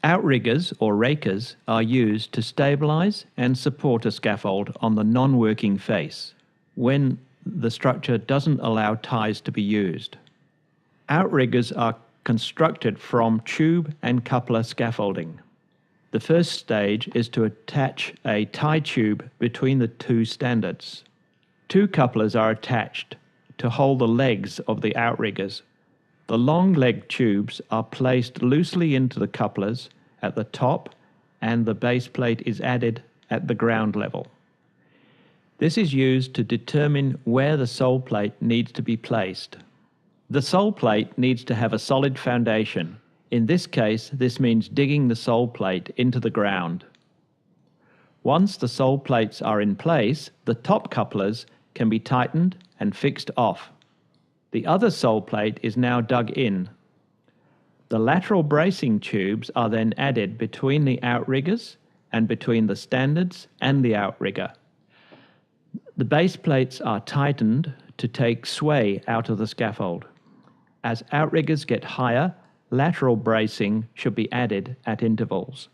Outriggers or rakers are used to stabilize and support a scaffold on the non-working face when the structure doesn't allow ties to be used. Outriggers are constructed from tube and coupler scaffolding. The first stage is to attach a tie tube between the two standards. Two couplers are attached to hold the legs of the outriggers. The long leg tubes are placed loosely into the couplers at the top, and the base plate is added at the ground level. This is used to determine where the sole plate needs to be placed. The sole plate needs to have a solid foundation. In this case, this means digging the sole plate into the ground. Once the sole plates are in place, the top couplers can be tightened and fixed off. The other sole plate is now dug in. The lateral bracing tubes are then added between the outriggers and between the standards and the outrigger. The base plates are tightened to take sway out of the scaffold. As outriggers get higher, lateral bracing should be added at intervals.